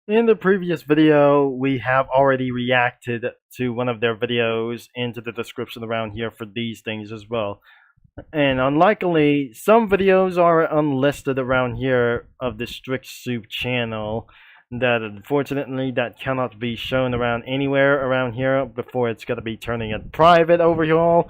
In the previous video, we have already reacted to one of their videos into the description around here for these things as well. And unlikely, some videos are unlisted around here of the Strict Soup channel that unfortunately that cannot be shown around anywhere around here before it's gonna be turning it private over here.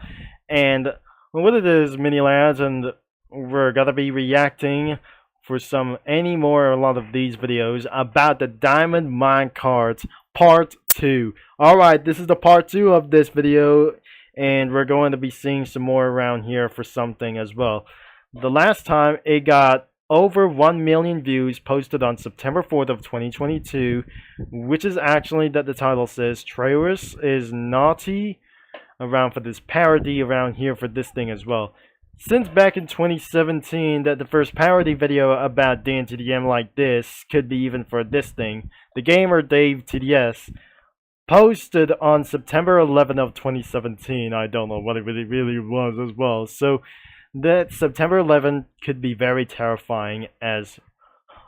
And what it is, mini lads, and we're gonna be reacting for a lot of these videos about the Diamond Mine Cards Part 2. Alright, this is the Part 2 of this video, and we're going to be seeing some more around here for something as well. The last time it got over 1 million views posted on September 4th of 2022, which is actually that the title says Travis is naughty around for this parody around here for this thing as well. Since back in 2017 that the first parody video about DanTDM like this could be even for this thing, the gamer Dave TDS posted on September 11th of 2017. I don't know what it really was as well. So that September 11th could be very terrifying as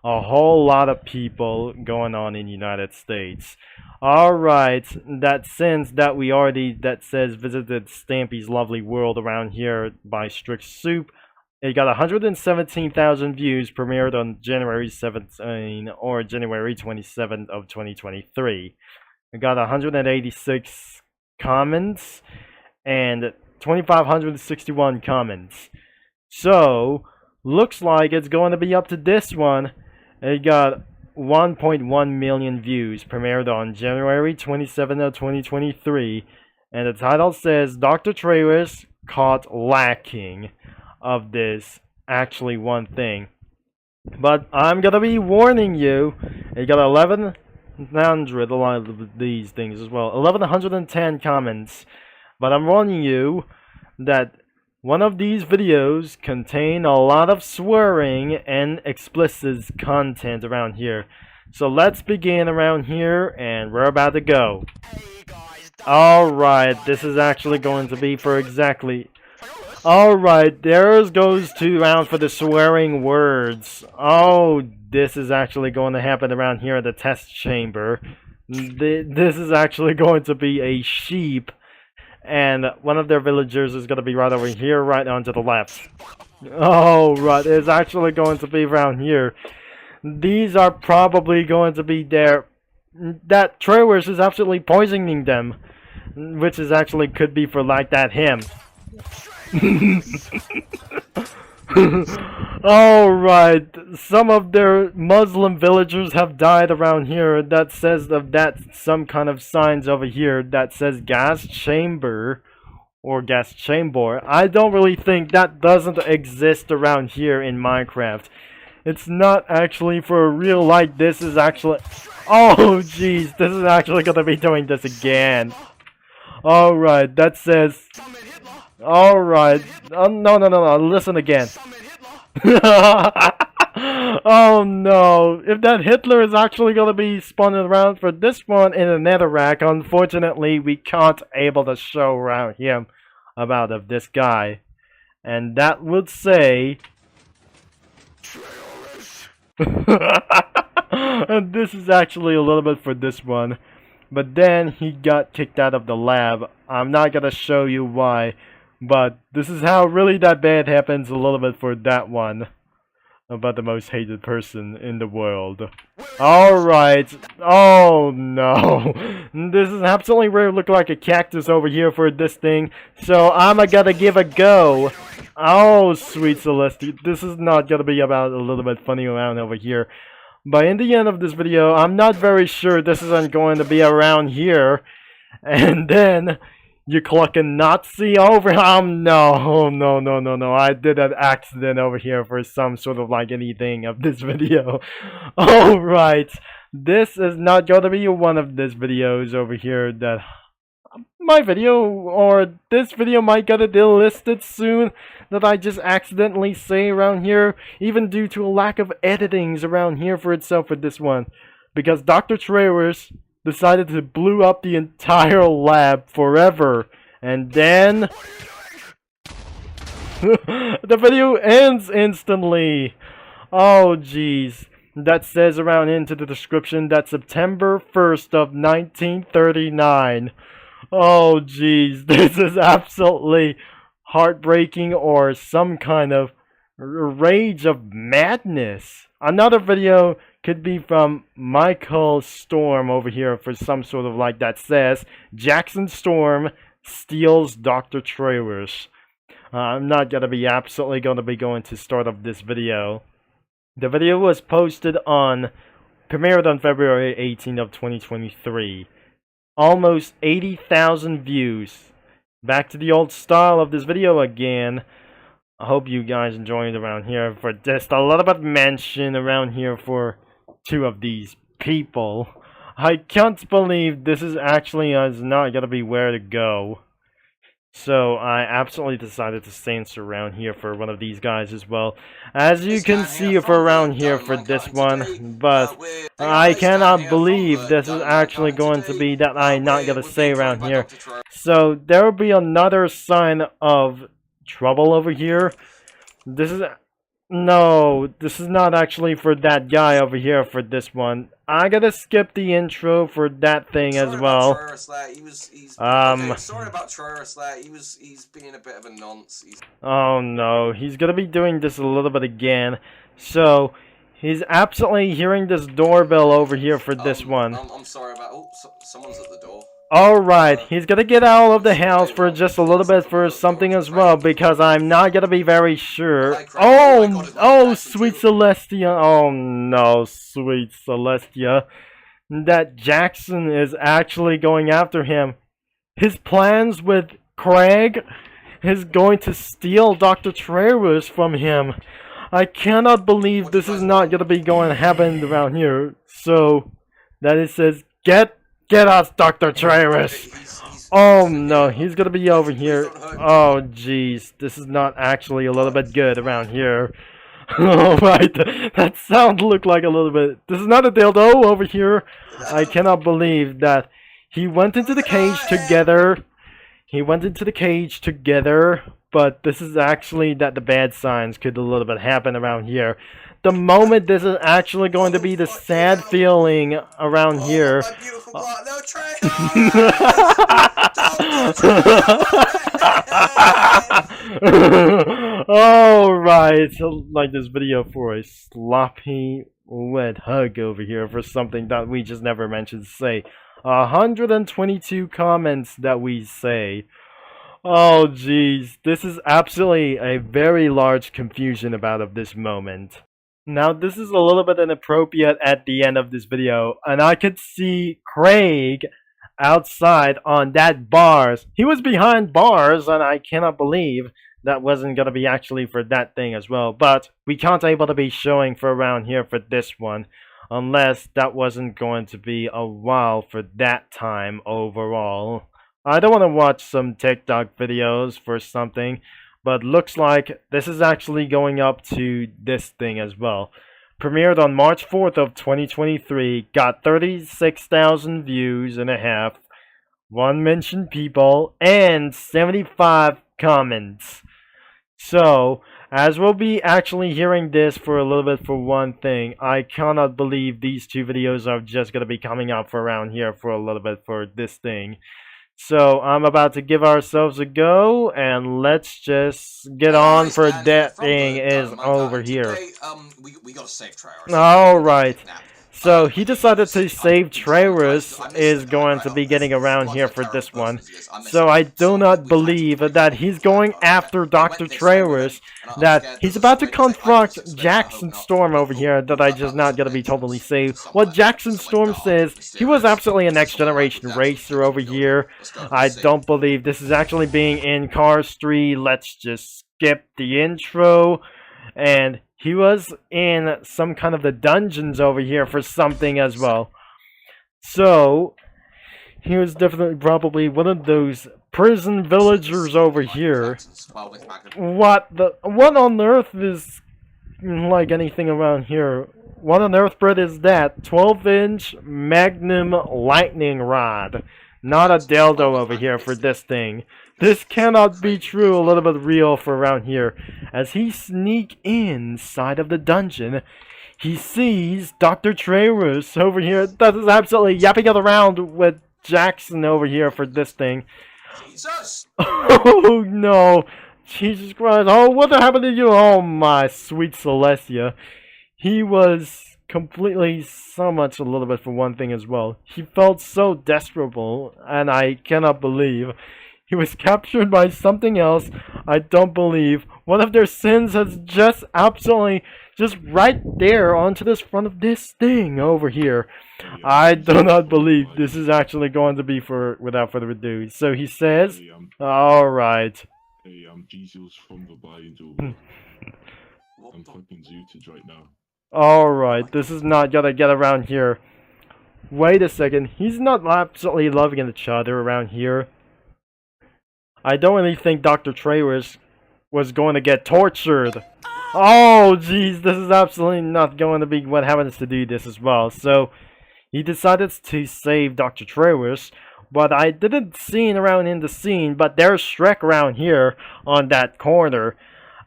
a whole lot of people going on in the United States. Alright, that since that we already, that says visited Stampy's Lovely World around here by Strict Soup, it got 117,000 views, premiered on January 17 or January 27th of 2023. It got 186 comments and 2,561 comments. So, looks like it's going to be up to this one. It got 1.1 million views, premiered on January 27th of 2023, and the title says Dr. Travis caught lacking of this actually one thing. But I'm gonna be warning you, it got 1,100, a lot of these things as well, 1,110 comments, but I'm warning you that one of these videos contain a lot of swearing and explicit content around here. So let's begin around here, and we're about to go. Alright, this is actually going to be for exactly... Alright, there goes 2 rounds for the swearing words. Oh, this is actually going to happen around here at the test chamber. This is actually going to be a sheep. And one of their villagers is going to be right over here, right on to the left. Oh, right, it's actually going to be around here. These are probably going to be there. That Travis is absolutely poisoning them. Which is actually could be for like that him. Alright, some of their Muslim villagers have died around here. That says of that some kind of signs over here that says gas chamber or gas chamber. I don't really think that doesn't exist around here in Minecraft. It's not actually for real, like this is actually... Oh jeez, this is actually gonna be doing this again. Alright, that says... Alright, no, listen again. Oh no, if that Hitler is actually going to be spawning around for this one in a netherrack, unfortunately we can't able to show around him about of this guy. And that would say... And this is actually a little bit for this one. But then he got kicked out of the lab. I'm not going to show you why. But this is how really that bad happens a little bit for that one. About the most hated person in the world. Alright. Oh no. This is absolutely weird. Look like a cactus over here for this thing. So I'm gonna give a go. Oh sweet Celeste. This is not gonna be about a little bit funny around over here. But in the end of this video, I'm not very sure this isn't going to be around here. And then... You clucking Nazi over? No. I did an accident over here for some sort of like anything of this video. Alright. This is not going to be one of these videos over here that... My video, or this video might get delisted soon that I just accidentally say around here. Even due to a lack of editings around here for itself for this one. Because Dr. Travis... decided to blow up the entire lab forever, and then the video ends instantly. Oh jeez, that says around into the description that September 1st of 1939. Oh jeez, this is absolutely heartbreaking or some kind of rage of madness. Another video could be from Michael Storm over here for some sort of like that says Jackson Storm steals Dr. Trailers. I'm not gonna be absolutely gonna be going to start up this video. The video was posted premiered on February 18th of 2023. Almost 80,000 views. Back to the old style of this video again. I hope you guys enjoyed around here for just a little bit mention around here for two of these people. I can't believe this is actually not gonna be where to go. So I absolutely decided to censor around here for one of these guys as well. As you can see for around here for this one, but I cannot believe this is actually going to be that I'm not gonna say around here. So there will be another sign of trouble over here. This is not actually for that guy over here for this one. I gotta skip the intro for that thing as well. Sorry about Travis. He's being a bit of a nonce. Oh no, he's gonna be doing this a little bit again. So he's absolutely hearing this doorbell over here for this one. I'm sorry about. Oh, someone's at the door. Alright, he's gonna get out of the house for just a little bit for something as well, because I'm not gonna be very sure. Oh, sweet Celestia. Oh no, sweet Celestia. That Jackson is actually going after him. His plans with Craig is going to steal Dr. Travis from him. I cannot believe this is not gonna be going to happen around here. So, that it says, Get us, Dr. Travis! Oh no, he's gonna be over here. Oh jeez, this is not actually a little bit good around here. Alright, that sound looked like a little bit. This is not a dildo over here. I cannot believe that he went into the cage together. But this is actually that the bad signs could a little bit happen around here. The moment this is actually going to be the sad feeling around here. Alright, so like this video for a sloppy wet hug over here for something that we just never mentioned. Say 122 comments that we say. Oh jeez, this is absolutely a very large confusion about this moment. Now this is a little bit inappropriate at the end of this video, and I could see Craig outside on that bars. He was behind bars, and I cannot believe that wasn't gonna be actually for that thing as well. But we can't able to be showing for around here for this one, unless that wasn't going to be a while for that time overall. I don't want to watch some TikTok videos for something, but looks like this is actually going up to this thing as well. Premiered on March 4th of 2023, got 36,000 views and a half, 1 mentioned people, and 75 comments. So, as we'll be actually hearing this for a little bit for one thing, I cannot believe these two videos are just going to be coming out for around here for a little bit for this thing. So I'm about to give ourselves a go, and let's just get on for that thing is over here. We gotta save Travis. Alright. So he decided to save Travis is going to be getting around here for this one. So I do not believe that he's going after Dr. Travis, that he's about to confront Jackson Storm over here, that I just not gonna be totally safe. What Jackson Storm says, he was absolutely a next generation racer over here. I don't believe this is actually being in Cars 3. Let's just skip the intro. And he was in some kind of the dungeons over here for something as well. So, he was definitely probably one of those prison villagers over here. What on earth is like anything around here? What on earth, Brett, is that? 12-inch Magnum lightning rod. Not a dildo over here for this thing. This cannot be true, a little bit real for around here. As he sneak inside of the dungeon, he sees Dr. Travis over here that is absolutely yapping it around with Jackson over here for this thing. Jesus! Oh no! Jesus Christ! Oh, what happened to you? Oh my sweet Celestia. He was completely so much a little bit for one thing as well. He felt so desperable, and I cannot believe he was captured by something else. I don't believe one of their sins has just absolutely just right there onto this front of this thing over here. I do not believe this is actually going to be for without further ado. So he says, alright. Hey, I'm Jesus from the Bible. I'm fucking zooted right now. Alright, this is not gonna get around here. Wait a second, he's not absolutely loving each other around here. I don't really think Dr. Trey was going to get tortured. Oh jeez, this is absolutely not going to be what happens to do this as well. So, he decided to save Dr. Travis, but I didn't see him around in the scene, but there's Shrek around here on that corner.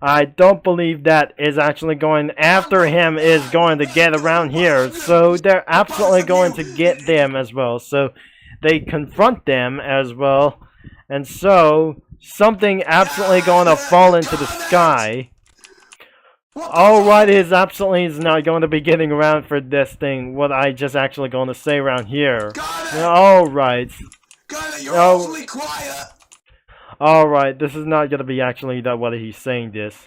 I don't believe that is actually going after him is going to get around here. So they're absolutely going to get them as well. So they confront them as well. And so something absolutely going to fall into the sky. Alright, is absolutely is not going to be getting around for this thing. What I just actually going to say around here. Alright. You're awfully quiet. Alright, this is not gonna be actually that what he's saying this.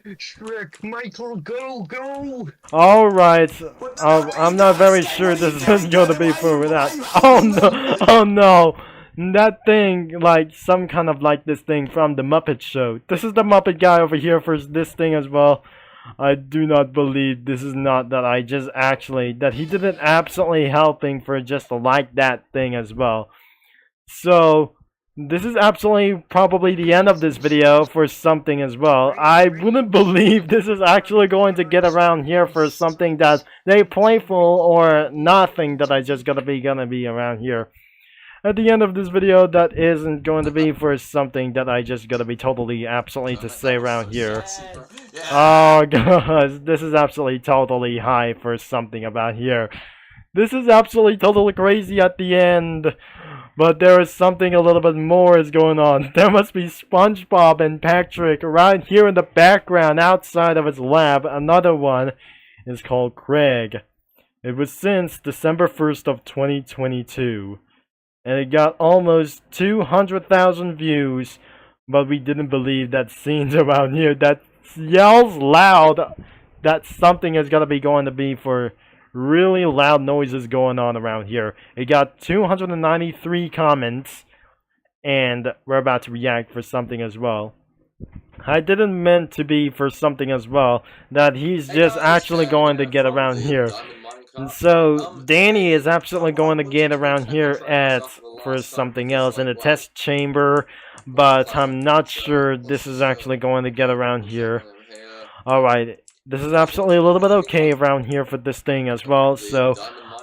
Shrek, Michael, go! Alright, I'm not very sure this is gonna be for that. Oh no, that thing, like, some kind of like this thing from the Muppet Show. This is the Muppet guy over here for this thing as well. I do not believe this is not that I just actually, that he didn't absolutely helping for just like that thing as well. So, this is absolutely probably the end of this video for something as well. I wouldn't believe this is actually going to get around here for something that's very playful or nothing that I just gonna be around here. At the end of this video, that isn't going to be for something that I just gotta be totally absolutely to say around here. Oh gosh, this is absolutely totally high for something about here. This is absolutely totally crazy at the end. But there is something a little bit more is going on. There must be SpongeBob and Patrick right here in the background outside of his lab. Another one is called Craig. It was since December 1st of 2022. And it got almost 200,000 views. But we didn't believe that scenes around here that yells loud that something is going to be for really loud noises going on around here. It got 293 comments, and we're about to react for something as well. I didn't meant to be for something as well, that he's just actually going to get around here. And so, Danny is absolutely going to get around here for something else in a test chamber, but I'm not sure this is actually going to get around here. Alright. This is absolutely a little bit okay around here for this thing as well, so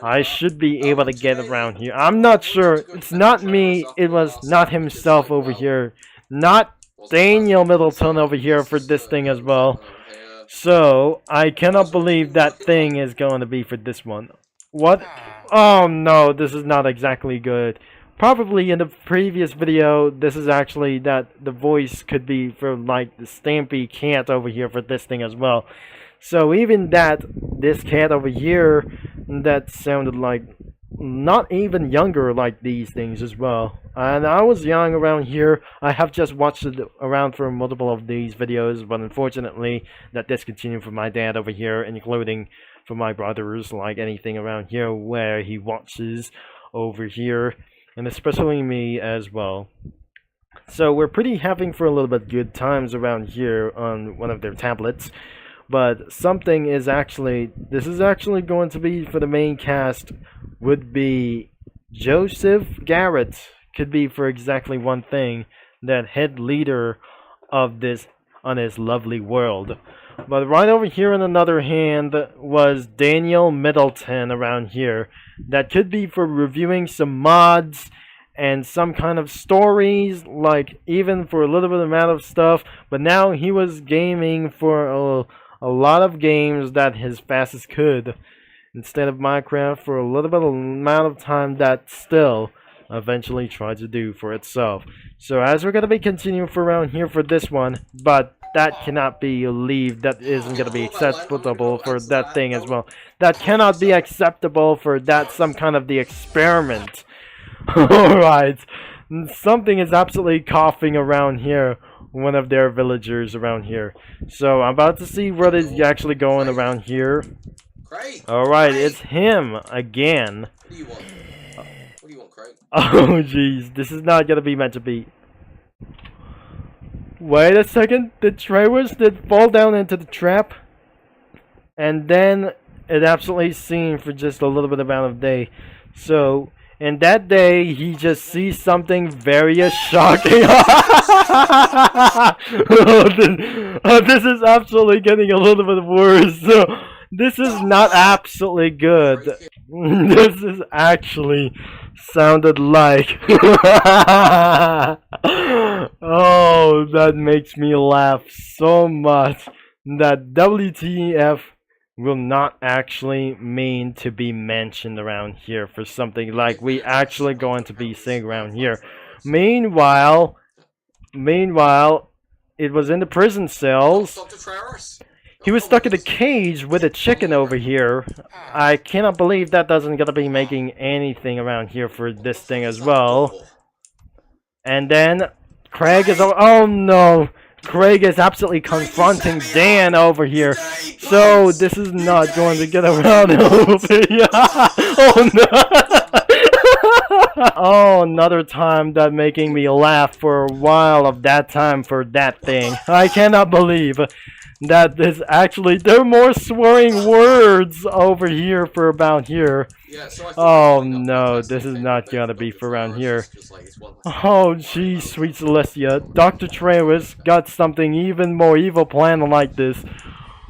I should be able to get around here. I'm not sure. It's not me. It was not himself over here. Not Daniel Middleton over here for this thing as well. So, I cannot believe that thing is going to be for this one. What? Oh no, this is not exactly good. Probably in the previous video, this is actually that the voice could be for like the Stampy cat over here for this thing as well. So even that, this cat over here, that sounded like not even younger like these things as well. And I was young around here. I have just watched it around for multiple of these videos, but unfortunately that discontinued for my dad over here, including for my brothers, like anything around here where he watches over here. And especially me as well. So we're pretty having for a little bit good times around here on one of their tablets. But something is actually, this is actually going to be for the main cast, would be Joseph Garrett. Could be for exactly one thing, that head leader of this on his lovely world. But right over here on another hand was Daniel Middleton around here. That could be for reviewing some mods and some kind of stories, like even for a little bit amount of stuff. But now he was gaming for a lot of games that as fast as could instead of Minecraft for a little bit of amount of time that still eventually tried to do for itself. So as we're going to be continuing for around here for this one, but that cannot be believed, that isn't going to be acceptable for that thing as well. That cannot be acceptable for that some kind of the experiment. Alright, something is absolutely coughing around here, one of their villagers around here. So I'm about to see what is actually going around here. Alright, it's him again. What do you want? What do you want, Craig? Oh jeez, this is not gonna be meant to be. Wait a second, the trailers did fall down into the trap, and then it absolutely seemed for just a little bit amount of day. So in that day, he just sees something very shocking. This is absolutely getting a little bit worse. So this is not absolutely good. This is actually sounded like oh, that makes me laugh so much that WTF will not actually mean to be mentioned around here for something like we actually going to be saying around here. Meanwhile, it was in the prison cells. He was stuck in a cage with a chicken over here. I cannot believe that doesn't gonna be making anything around here for this thing as well. And then Craig is oh no, Craig is absolutely confronting Dan over here. So this is not going to get around over here. Oh no. Oh, another time that making me laugh for a while of that time for that thing. I cannot believe that is actually, there are more swearing words over here for about here. Oh no, this is not gonna be for around here. Oh geez, sweet Celestia, Dr. Travis got something even more evil plan like this.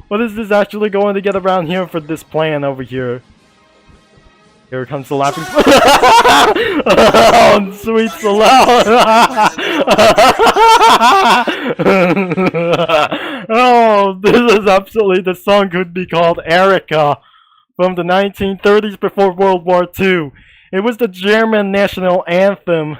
What is this actually going to get around here for this plan over here? Here comes the laughing. Oh, sweet Celestia. Oh, this is absolutely, the song could be called Erica from the 1930s before World War II. It was the German national anthem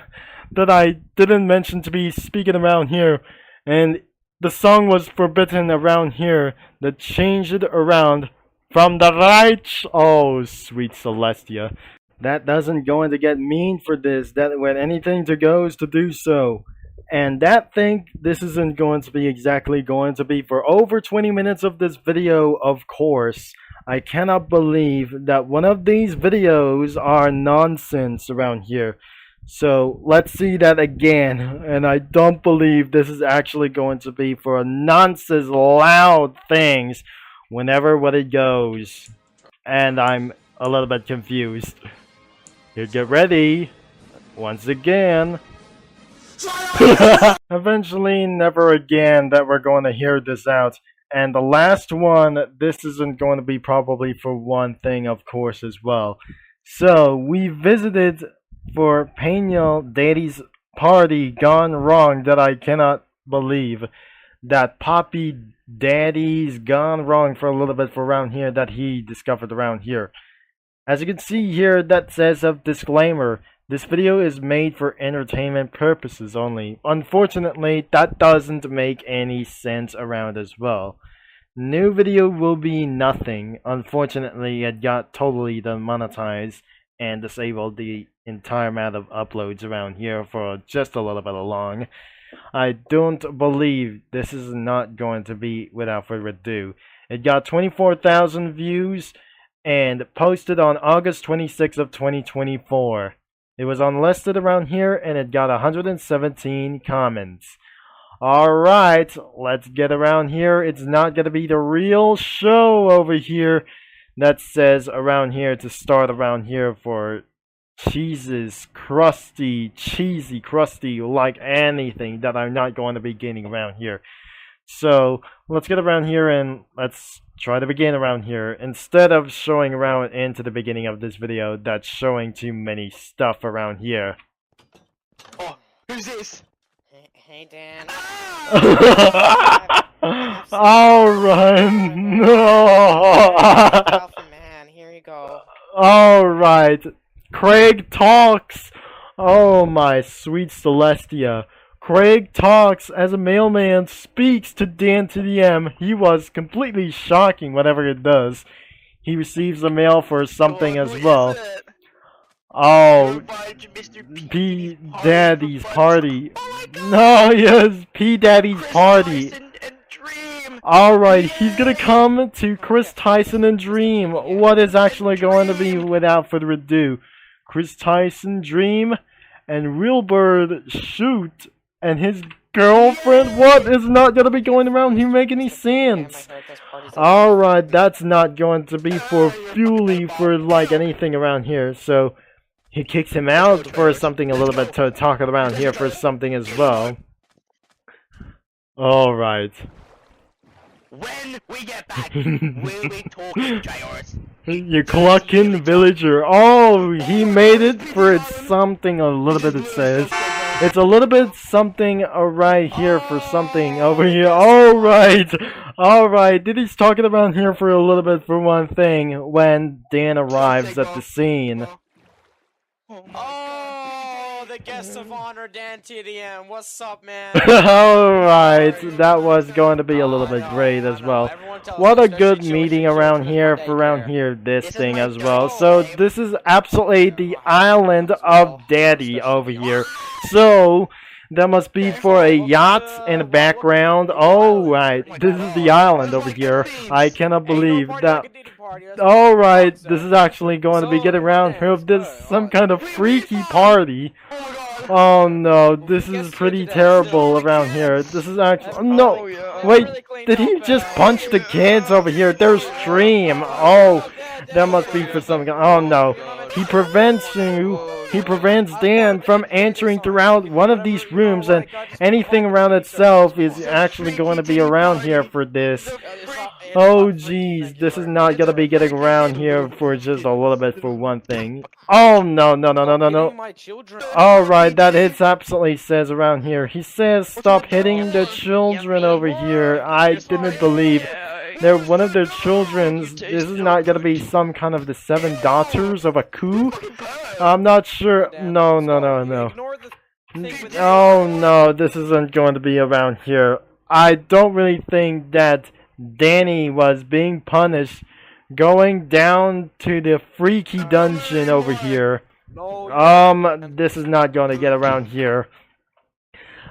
that I didn't mention to be speaking around here, and the song was forbidden around here. That changed it around from the Reich. Oh, sweet Celestia. That doesn't going to get mean for this. That when anything to goes to do so. And that thing, this isn't going to be exactly going to be for over 20 minutes of this video, of course. I cannot believe that one of these videos are nonsense around here. So let's see that again. And I don't believe this is actually going to be for a nonsense loud things whenever what it goes. And I'm a little bit confused. Here, get ready. Once again. Eventually, never again that we're going to hear this out. And the last one, this isn't going to be probably for one thing, of course, as well. So, we visited for Pena Daddy's party gone wrong, that I cannot believe. That Poppy Daddy's gone wrong for a little bit for around here that he discovered around here. As you can see here, that says a disclaimer. This video is made for entertainment purposes only. Unfortunately, that doesn't make any sense around as well. New video will be nothing. Unfortunately, it got totally demonetized and disabled the entire amount of uploads around here for just a little bit long. I don't believe this is not going to be without further ado. It got 24,000 views and posted on August 26th of 2024. It was unlisted around here and it got 117 comments. Alright, let's get around here. It's not going to be the real show over here that says around here to start around here for cheeses, crusty, cheesy, crusty, like anything that I'm not going to be getting around here. So let's get around here and let's try to begin around here. Instead of showing around into the beginning of this video, that's showing too many stuff around here. Oh, who's this? Hey Dan. Alright. No. Alpha man, here you go. Alright. Craig talks. Oh my sweet Celestia. Craig talks as a mailman speaks to DanTDM. He was completely shocking whatever it does. He receives a mail for something as well. Oh, P Daddy's party. No, yes, P Daddy's party. Alright, he's gonna come to Chris Tyson and Dream. What is actually going to be without further ado? Chris Tyson, Dream, and Realbird shoot, and his girlfriend. What is not gonna be going around here make any sense? Alright, that's not going to be for Fuely for like anything around here, so he kicks him out for something a little bit to talk around here for something as well. Alright. When we get back, we'll be talking, Jayors. You clucking villager. Oh, he made it for it's something a little bit it says. It's a little bit something right here for something over here. Alright. Alright. Diddy's talking around here for a little bit for one thing when Dan arrives at the scene. Oh, the guest of honor, DanTDM. What's up, man? Alright, that was going to be a little bit great as well. What a good meeting around here for around here, this thing as well. So this is absolutely the island of Daddy over here. So that must be for a yacht in the background. Oh, right, this is the island over here. I cannot believe that. Alright, this is actually going to be getting around here with this some kind of freaky party. Oh no, this is pretty terrible around here. This is actually no. Wait, did he just punch the kids over here? There's Stream. Oh, that must be for something. Oh no, he prevents you. He prevents Dan from entering throughout one of these rooms, and anything around itself is actually going to be around here for this. Oh jeez, this is not gonna be getting around here for just a little bit for one thing. Oh no, no, no, no, no, no. Alright, that hits absolutely says around here. He says stop hitting the children over here. I didn't believe they're one of their children's. This is not gonna be some kind of the 7 daughters of a coup. I'm not sure. No, no, no, no. Oh no, this isn't going to be around here. I don't really think that Danny was being punished going down to the freaky dungeon over here. This is not going to get around here.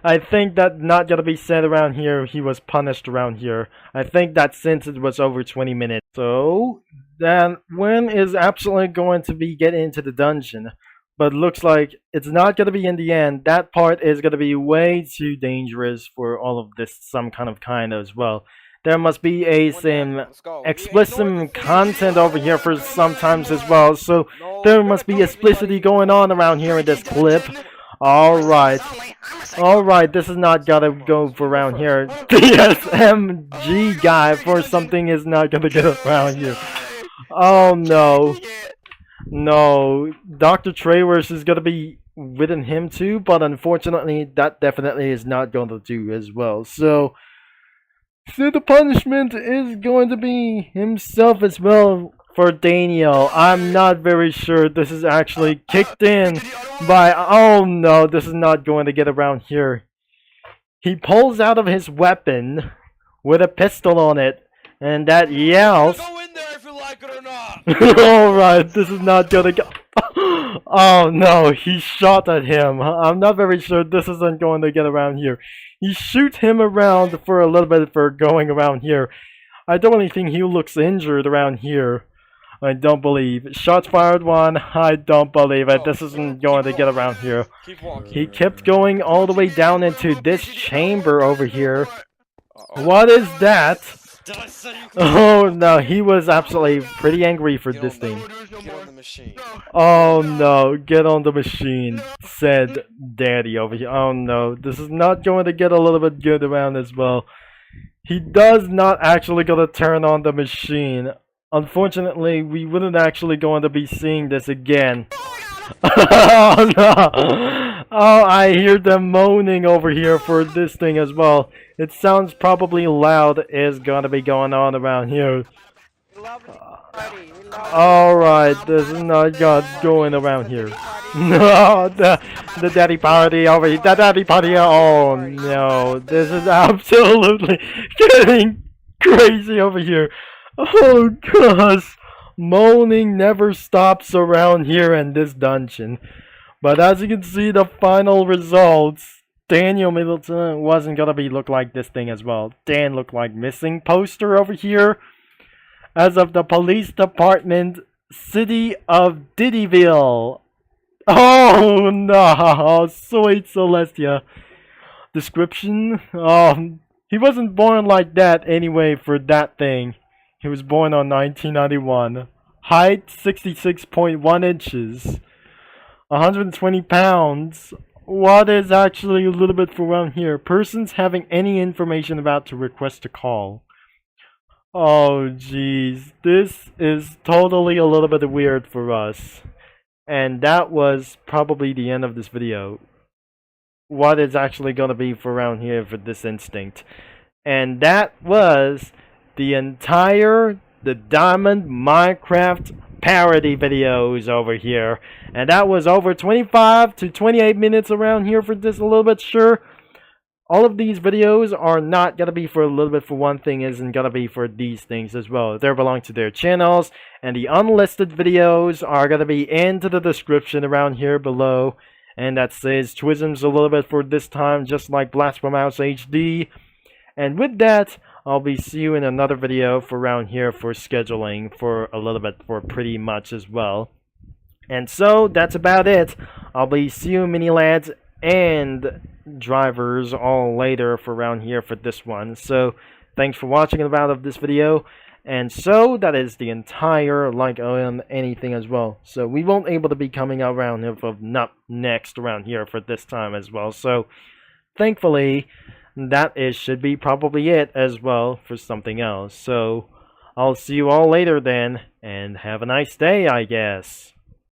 I think that not going to be said around here. He was punished around here. I think that since it was over 20 minutes. So, then when is absolutely going to be getting into the dungeon? But looks like it's not going to be in the end. That part is going to be way too dangerous for all of this some kind as well. There must be some explicit content over here for sometimes as well. So there must be explicitity going on around here in this clip. Alright. Alright, this is not gonna go for around here. DSMG guy for something is not gonna get around here. Oh no. No. Dr. Travers is gonna be within him too, but unfortunately that definitely is not going to do as well. So the punishment is going to be himself as well for Daniel. I'm not very sure this is actually kicked in by... Oh no, this is not going to get around here. He pulls out of his weapon with a pistol on it, and that yells... Go in there if you like it or not. Alright, this is not gonna go... Oh no, he shot at him. I'm not very sure this isn't going to get around here. He shoots him around for a little bit for going around here. I don't really think he looks injured around here. I don't believe. Shots fired one. I don't believe it. This isn't going to get around here. He kept going all the way down into this chamber over here. What is that? Oh no, he was absolutely pretty angry for this thing. Get on the machine. Oh no, get on the machine, said Daddy over here. Oh no, this is not going to get a little bit good around as well. He does not actually gonna turn on the machine. Unfortunately, we wouldn't actually going to be seeing this again. Oh no! Oh, I hear them moaning over here for this thing as well. It sounds probably loud is gonna be going on around here. We love the party. We love Alright, this is not going around here. No, the daddy party over here. The daddy party. Oh no, this is absolutely getting crazy over here. Oh gosh, moaning never stops around here in this dungeon. But as you can see, the final results, Daniel Middleton wasn't gonna be look like this thing as well. Dan looked like missing poster over here. As of the police department, city of Diddyville. Oh no, sweet Celestia. Description, he wasn't born like that anyway for that thing. He was born on 1991. Height 66.1 inches. 120 pounds. What is actually a little bit for around here? Persons having any information about to request a call. Oh jeez, this is totally a little bit weird for us. And that was probably the end of this video. What is actually going to be for around here for this instinct. And that was the entire the Diamond Minecraft parody videos over here. And that was over 25 to 28 minutes around here for this a little bit, sure. All of these videos are not going to be for a little bit for one thing, isn't going to be for these things as well. They belong to their channels, and the unlisted videos are going to be into the description around here below. And that says Twisms a little bit for this time, just like Blasphemous HD. And with that, I'll be see you in another video for around here for scheduling for a little bit for pretty much as well. And so, that's about it. I'll be see you mini lads and drivers all later for around here for this one. So thanks for watching about of this video, and so that is the entire like on anything as well. So we won't able to be coming around here for not next around here for this time as well. So thankfully that is should be probably it as well for something else. So I'll see you all later then, and have a nice day, I guess.